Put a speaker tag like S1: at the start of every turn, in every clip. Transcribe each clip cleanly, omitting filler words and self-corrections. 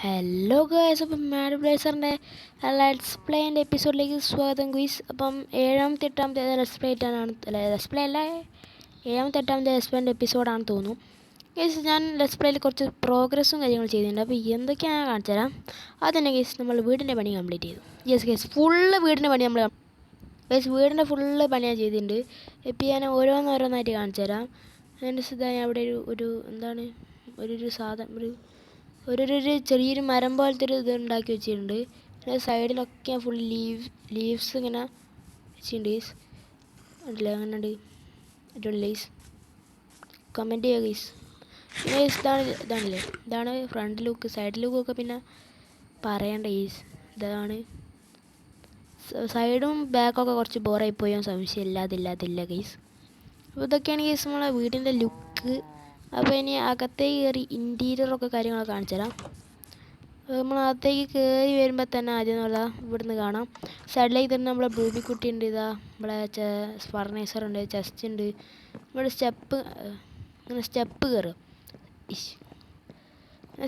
S1: Hello guys, അപ്പം mad ബ്ലേസറിൻ്റെ let's പ്ലേൻ്റെ എപ്പിസോഡിലേക്ക് സ്വാഗതം ഗുയ്സ്. അപ്പം എട്ടാമത്തെ ലെറ്റ്സ് പ്ലേ ആയിട്ടാണ്, ലെറ്റ്സ് പ്ലേ അല്ല, എട്ടാമത്തെ ലെറ്റ്സ് പ്ലേൻ്റെ എപ്പിസോഡാണെന്ന് തോന്നുന്നു ഗൈസ്. ഞാൻ ലെറ്റ്സ് പ്ലേയിൽ കുറച്ച് പ്രോഗ്രസ്സും കാര്യങ്ങളും ചെയ്തിട്ടുണ്ട്. അപ്പോൾ എന്തൊക്കെയാണ് ഞാൻ കാണിച്ചു തരാം. അതുതന്നെ ഗൈസ്, നമ്മൾ വീടിൻ്റെ പണി കംപ്ലീറ്റ് ചെയ്തു. യെസ് ഗൈസ്, ഫുള്ള് വീടിൻ്റെ പണി നമ്മൾ ഗൈസ്, വീടിൻ്റെ ഫുള്ള് പണി ഞാൻ ചെയ്തിട്ടുണ്ട്. ഇപ്പം ഞാൻ ഓരോന്നായിട്ട് കാണിച്ചു തരാം. അതിൻ്റെ സിദ്ധ ഞാൻ അവിടെ ഒരു എന്താണ് ഒരു സാധനം ഒരു ചെറിയൊരു മരം പോലത്തെ ഒരു ഇത് ഉണ്ടാക്കി വെച്ചിട്ടുണ്ട്. പിന്നെ സൈഡിലൊക്കെ ഫുൾ ലീവ്സ് ഇങ്ങനെ വെച്ചിട്ടുണ്ട് ഗൈസ്. ഉണ്ടല്ലേ, അങ്ങനെ ഉണ്ട്. അടിപൊളി ഗൈസ്, കമൻറ്റ് ചെയ്യുക ഗൈസ്. പിന്നെ ഗൈസ് ഇതാണല്ലേ, ഇതാണ് ഫ്രണ്ട് ലുക്ക്. സൈഡ് ലുക്കൊക്കെ പിന്നെ പറയണ്ട ഗൈസ്. ഇതാണ് സൈഡും ബാക്കൊക്കെ കുറച്ച് ബോറായി പോയാൽ സംശയമില്ലാതില്ല ഗൈസ്. അപ്പോൾ ഇതൊക്കെയാണ് ഗൈസ് നമ്മളെ വീടിൻ്റെ ലുക്ക്. അപ്പോൾ ഇനി അകത്തേക്ക് കയറി ഇൻറ്റീരിയറൊക്കെ കാര്യങ്ങളൊക്കെ കാണിച്ചു തരാം. നമ്മൾ അകത്തേക്ക് കയറി വരുമ്പോൾ തന്നെ ആദ്യം ഇവിടുന്ന് കാണാം. സൈഡിലേക്ക് തന്നെ നമ്മളെ ബൂബിക്കുട്ടി ഉണ്ട്. ഇതാ നമ്മളെ ഫർണിച്ചർ ഉണ്ട്, ചെസ്റ്റ് ഉണ്ട്. ഇവിടെ ഇങ്ങനെ സ്റ്റെപ്പ് കയറുക.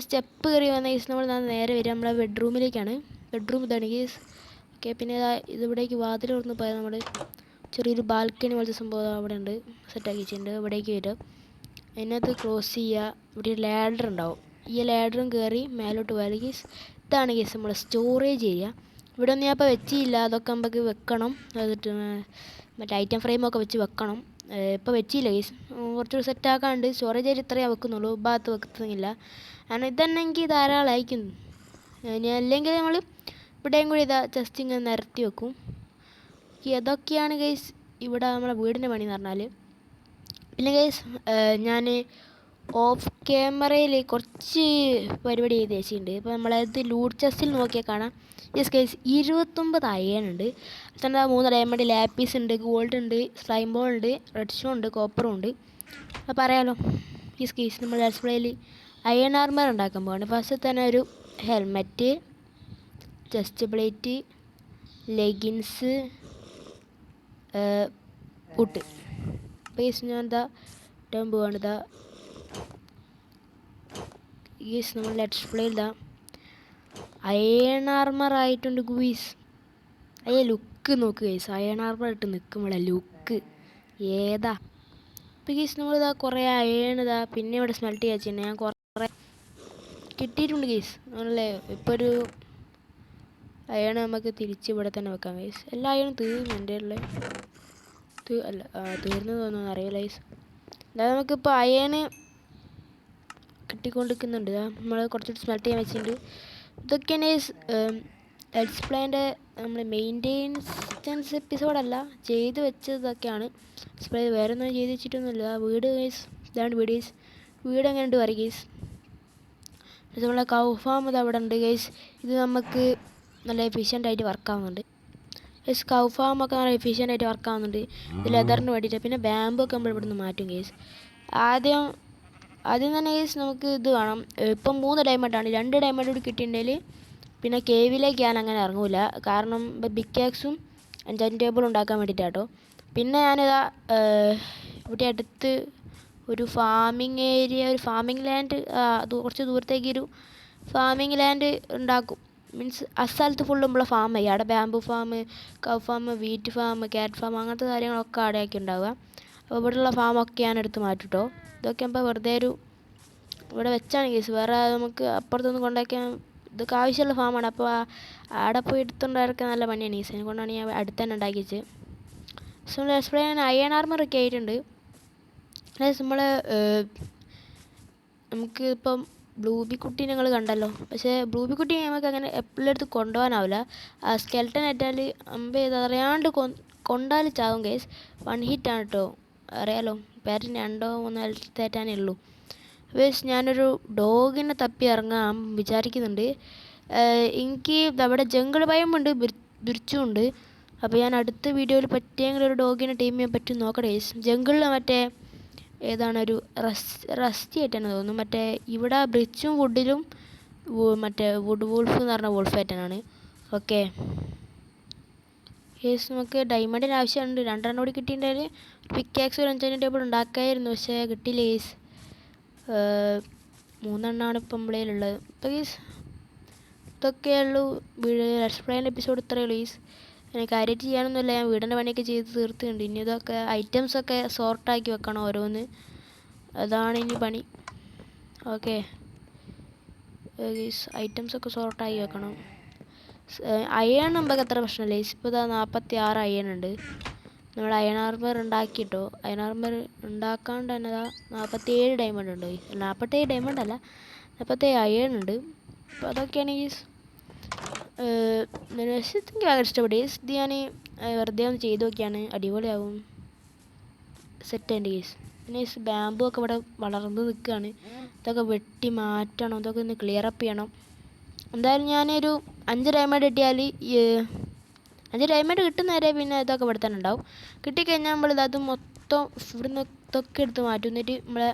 S1: സ്റ്റെപ്പ് കയറി വന്ന കേസ് നമ്മൾ നേരെ വരിക നമ്മളെ ബെഡ്റൂമിലേക്കാണ്. ബെഡ്റൂം ഇതാണ് കേസ്. ഓക്കെ, പിന്നെ ഇതിവിടേക്ക് വാതിൽ തുറന്ന് പോയാൽ നമ്മൾ ചെറിയൊരു ബാൽക്കണി പോലത്തെ സംഭവം അവിടെ ഉണ്ട്, സെറ്റാക്കി വെച്ചിട്ടുണ്ട്. ഇവിടേക്ക് വരിക, അതിനകത്ത് ക്ലോസ് ചെയ്യുക. ഇവിടെ ഒരു ലാഡർ ഉണ്ടാവും. ഈ ലാഡറും കയറി മേലോട്ട് പോയാൽ കേസ് ഇതാണ് കേസ് നമ്മൾ സ്റ്റോറേജ് ഏരിയ. ഇവിടെ ഒന്നും ഞാൻ ഇപ്പോൾ വെച്ചില്ല, അതൊക്കെ നമുക്ക് വെക്കണം. അതിട്ട് മറ്റേ ഐറ്റം ഫ്രെയിമൊക്കെ വെച്ച് വെക്കണം. ഇപ്പോൾ വെച്ചില്ല കേസ്, കുറച്ചുകൂടി സെറ്റാക്കാണ്ട്. സ്റ്റോറേജ് ഏരിയ ഇത്രയേ വെക്കുന്നുള്ളൂ, ഭാഗത്ത് വെക്കുന്നില്ല. കാരണം ഇതന്നെ എനിക്ക് ധാരാളമായിരിക്കും. ഇനി അല്ലെങ്കിൽ നമ്മൾ ഇവിടെയും കൂടി ഇതാ ജസ്റ്റ് ഇങ്ങനെ നിരത്തി വെക്കും. അതൊക്കെയാണ് ഗൈസ് ഇവിടെ നമ്മളെ വീടിൻ്റെ പണി എന്ന് പറഞ്ഞാൽ. പിന്നെ ഗൈസ് ഞാൻ ഓഫ് ക്യാമറയിൽ കുറച്ച് പരിപാടി ചെയ്ത് വെച്ചിട്ടുണ്ട്. ഇപ്പോൾ നമ്മളത് ലൂട്ട് ചെസ്റ്റിൽ നോക്കിയാൽ കാണാം. Yes guys, 29 അയണുണ്ട്. തന്നെ 3 ഡയമണ്ട്, ലാപ്പീസ് ഉണ്ട്, ഗോൾഡ് ഉണ്ട്, സ്ലൈം ബോൾ ഉണ്ട്, റെഡ് ഷോ ഉണ്ട്, കോപ്പറും ഉണ്ട്. അപ്പോൾ പറയാമല്ലോ. യെസ് ഗൈസ്, നമ്മൾ ലെറ്റ്സ് പ്ലേയിൽ അയൺ ആർമർ ഉണ്ടാക്കാൻ പോവാണ്. ഫസ്റ്റ് തന്നെ ഒരു helmet, chest plate, leggings, boot. Guys ഞാൻ ഇതാ ഇടാൻ പോവാണ്. ഇതാ ഗൈസ്, നമ്മൾ ലെറ്റ്സ് പ്ലേയിൽ ഇതാ അയൺ ആർമർ ആയിട്ടുണ്ട് ഗുയ്സ്. അയ്യ ലുക്ക് നോക്ക് ഗൈസ്, അയൺ ആർമർ ഇട്ട് നിൽക്കുമ്പോഴേ ലുക്ക് ഏതാ. ഇപ്പോൾ ഗൈസ് നമ്മളിതാ കുറേ അയൺ ഇതാ പിന്നെ ഇവിടെ സ്മെൽറ്റ് ചെയ്യാൻ വെച്ചിട്ടുണ്ട്. ഞാൻ കുറേ കിട്ടിയിട്ടുണ്ട് ഗൈസ്. ആണല്ലേ, ഇപ്പോൾ ഒരു അയൺ നമുക്ക് തിരിച്ച് ഇവിടെ തന്നെ വെക്കാം ഗൈസ്. എല്ലാ അയണും തീർന്നു എൻ്റെ ഉള്ള തീർന്നു തോന്നുന്നു, അറിയില്ല ഗൈസ്. അതായത് നമുക്കിപ്പോൾ അയണ് കിട്ടിക്കൊണ്ടിരിക്കുന്നുണ്ട്. നമ്മൾ കുറച്ചുകൂടി സ്മെൽറ്റ് ചെയ്യാൻ വെച്ചിട്ടുണ്ട്. ഇതൊക്കെയാണ് ലെറ്റ്സ് പ്ലേൻ്റെ നമ്മൾ മെയിൻ്റെനൻസ് എപ്പിസോഡല്ല, ചെയ്ത് വെച്ചതൊക്കെയാണ്. സ്പ്ലേ വേറെ ഒന്നും ചെയ്ത് വെച്ചിട്ടൊന്നുമില്ല. വീട് ഗൈസ്, ഇതാണ് വീട് ഗൈസ്. വീട് എങ്ങനെ ഉണ്ട് പറയും ഗൈസ്. നമ്മളെ കൗ ഫാം ഇത് അവിടെ ഉണ്ട് ഗൈസ്. ഇത് നമുക്ക് നല്ല എഫിഷ്യൻ്റായിട്ട് വർക്കാവുന്നുണ്ട് ഗൈസ്. കൗ ഫാമൊക്കെ നല്ല എഫിഷ്യൻ്റായിട്ട് വർക്കാവുന്നുണ്ട്. ഇത് ലെതറിന് വേണ്ടിയിട്ട്. പിന്നെ ബാമ്പു ഒക്കെ നമ്മൾ ഇവിടുന്ന് മാറ്റും ഗൈസ്. ആദ്യം തന്നെ ഗൈസ് നമുക്ക് ഇത് വേണം. ഇപ്പം 3 ഡയമണ്ടാണ്, 2 ഡയമണ്ട് കൂടി കിട്ടിയിട്ടുണ്ടെങ്കിൽ പിന്നെ കേവിലേക്ക് ഞാൻ അങ്ങനെ ഇറങ്ങൂല. കാരണം ബിഗ് ആക്സും എൻചാൻറ്റിംഗ് ടേബിളും ഉണ്ടാക്കാൻ വേണ്ടിയിട്ടാട്ടോ. പിന്നെ ഞാനിതാ ഇവിടെ അടുത്ത് ഒരു ഫാമിംഗ് ഏരിയ, ഒരു ഫാമിംഗ് ലാൻഡ്, കുറച്ച് ദൂരത്തേക്ക് ഒരു ഫാമിംഗ് ലാൻഡ് ഉണ്ടാക്കും. മീൻസ് അസ്ഥലത്ത് ഫുള്ളുള്ള ഫാം ആയി. അവിടെ bamboo farm, cow farm, wheat farm, cat farm, അങ്ങനത്തെ കാര്യങ്ങളൊക്കെ അവിടെയൊക്കെ ഉണ്ടാവുക. അപ്പോൾ ഇവിടെയുള്ള ഫാമൊക്കെ ഞാൻ എടുത്ത് മാറ്റിട്ടോ. ഇതൊക്കെ ഇപ്പോൾ വെറുതെ ഇവിടെ വെച്ചാണ് കേസ്. വേറെ നമുക്ക് അപ്പുറത്തൊന്നും കൊണ്ടാക്കാൻ ഇതൊക്കെ ആവശ്യമുള്ള ഫാമാണ്. അപ്പോൾ അവിടെ പോയി എടുത്തുകൊണ്ടിരിക്കാൻ നല്ല പണിയാണ് കേസ്. അതുകൊണ്ടാണ് ഞാൻ അടുത്ത് തന്നെ ഉണ്ടാക്കി വെച്ചത്. സോ ലെറ്റ്സ് പ്ലേ അയൺ ആർമറൊക്കെ ആയിട്ടുണ്ട്. അതായത് നമുക്ക് ഇപ്പം ബ്ലൂബിക്കുട്ടി നിങ്ങൾ കണ്ടല്ലോ. പക്ഷേ ബ്ലൂബിക്കുട്ടി നമുക്ക് അങ്ങനെ എപ്പോഴും എടുത്ത് കൊണ്ടുപോകാനാവില്ല. ആ സ്കെൽട്ടൻ ഏറ്റാൽ അറിയാണ്ട് കൊണ്ടാൽ ചാവും കേസ്. 1 ഹിറ്റാണ് കേട്ടോ, അറിയാലോ. പേരന് 2-3 ഹെൽത്ത് ഏറ്റാനേ ഉള്ളൂ. വേസ് ഞാനൊരു ഡോഗിനെ തപ്പി ഇറങ്ങാൻ വിചാരിക്കുന്നുണ്ട്. എനിക്ക് അവിടെ ജംഗിൾ ഭയമുണ്ട്, ബിർച്ചുണ്ട്. അപ്പോൾ ഞാൻ അടുത്ത വീഡിയോയിൽ പറ്റിയെങ്കിലും ഒരു ഡോഗിനെ ടീം ചെയ്യാൻ പറ്റും നോക്കട്ടെ ഗൈസ്. ജംഗിളിൽ മറ്റേ ഏതാണ് ഒരു റസ്റ്റി ആയിട്ടാണ് തോന്നുന്നു. മറ്റേ ഇവിടെ ബ്രിച്ചും വുഡിലും മറ്റേ വുഡ് വൂൾഫ് എന്ന് പറഞ്ഞ വോൾഫ് ആയിട്ടാണ്. ഓക്കെ ഗൈസ്, നമുക്ക് ഡയമണ്ടിന് ആവശ്യമുണ്ട്. 2 കൂടി കിട്ടിയിട്ടുണ്ടെങ്കിൽ പിക്കാക്സ് ഒരു എൻചാൻറ്റിംഗ് ടേബിൾ ഉണ്ടാക്കായിരുന്നു. പക്ഷേ കിട്ടിയില്ല ഗൈസ്. 3 ഇപ്പം നമ്മളേലുള്ളത്. ഇപ്പോൾ ഗൈസ് ഇതൊക്കെയുള്ളൂ ലെറ്റ്സ് പ്ലേൻ്റെ എപ്പിസോഡ്. ഇത്രയേ ഉള്ളൂ ഗൈസ്. എനിക്ക് കാര്യമായിട്ട് ചെയ്യാനൊന്നുമില്ല, ഞാൻ വീടിൻ്റെ പണിയൊക്കെ ചെയ്ത് തീർത്തിട്ടുണ്ട്. ഇനി ഇതൊക്കെ ഐറ്റംസൊക്കെ സോർട്ടാക്കി വെക്കണം ഓരോന്ന്, അതാണ് ഇനി പണി. ഓക്കെ ഗൈസ്, ഐറ്റംസൊക്കെ സോർട്ടാക്കി വെക്കണം. അയൺ നമുക്ക് അത്ര പ്രശ്നമില്ല ഗൈസ്. ഇപ്പോൾ ഇതാ 46 അയൺ ഉണ്ട്. നമ്മൾ അയൺ ആർമർ ഉണ്ടാക്കിയിട്ടോ. അയൺ ആർമർ ഉണ്ടാക്കാണ്ട് തന്നെ 47 ഡയമണ്ട് ഉണ്ട്. 47 ഡയമണ്ട് അല്ല, 47 അയൺ ഉണ്ട്. അപ്പോൾ അതൊക്കെയാണ് ഗൈസ്. എനിക്ക് ഭയങ്കര ഇഷ്ടപ്പെട്ടു ഗൈസ്. ഇത് ഞാൻ വെറുതെ ഒന്ന് ചെയ്ത് നോക്കിയാണ്, അടിപൊളിയാവും. സെറ്റുണ്ട് ഗൈസ്. പിന്നെ ഗൈസ് ബാമ്പു ഒക്കെ ഇവിടെ വളർന്ന് നിൽക്കുകയാണ്. ഇതൊക്കെ വെട്ടി മാറ്റണം, ഇതൊക്കെ ഒന്ന് ക്ലിയർ അപ്പ് ചെയ്യണം. എന്തായാലും ഞാനൊരു 5 ഡയമണ്ട് കിട്ടിയാൽ 5 ഡയമണ്ട് കിട്ടുന്നവരെ പിന്നെ ഇതൊക്കെ ഇവിടെ തന്നെ ഉണ്ടാവും. കിട്ടിക്കഴിഞ്ഞാൽ നമ്മളിത് മൊത്തം ഇവിടുന്ന് ഇതൊക്കെ എടുത്ത് മാറ്റും. എന്നിട്ട് നമ്മളെ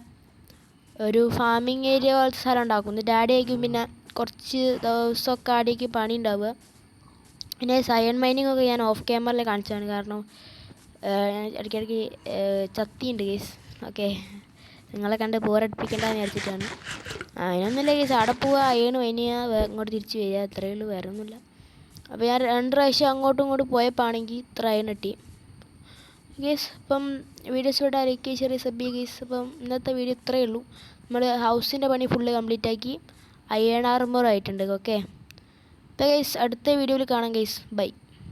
S1: ഒരു ഫാമിങ് ഏരിയ പോലത്തെ സ്ഥലം ഉണ്ടാക്കും. എന്നിട്ട് ആടെ ആയിരിക്കും പിന്നെ കുറച്ച് ദിവസമൊക്കെ ആടേക്ക് പണി ഉണ്ടാവുക. പിന്നെ സയൺ മൈനിങ് ഒക്കെ ഞാൻ ഓഫ് ക്യാമറയിൽ കാണിച്ചതാണ്, കാരണം ഇടയ്ക്കിടയ്ക്ക് ചത്തിയുണ്ട് കേസ്. ഓക്കെ, നിങ്ങളെ കണ്ട് ബോറടിപ്പിക്കേണ്ടതെന്ന് വിചാരിച്ചിട്ടാണ്. അതിനൊന്നുമില്ല കേസ്, അവിടെ പോവുക, അയണ് മൈനിങ് ഇങ്ങോട്ട് തിരിച്ച് വരിക, അത്രയേ ഉള്ളൂ, വേറെ ഒന്നുമില്ല. അപ്പോൾ ഞാൻ 2 പ്രാവശ്യം അങ്ങോട്ടും ഇങ്ങോട്ടും പോയപ്പോഴാണെങ്കിൽ ഇത്ര അയൺ കിട്ടി കേസ്. അപ്പം വീഡിയോസ് ഇവിടെ ലൈക്ക് ചെറിയ സബ് കേസ്. അപ്പം ഇന്നത്തെ വീഡിയോ ഇത്രയേ ഉള്ളൂ. നമ്മൾ ഹൗസിൻ്റെ പണി ഫുള്ള് കംപ്ലീറ്റ് ആക്കി, അയൺ ആർമർ ആയിട്ടുണ്ട്. ഓക്കെ, അപ്പോൾ ഗൈസ് അടുത്ത വീഡിയോയിൽ കാണാം ഗൈസ്, ബൈ.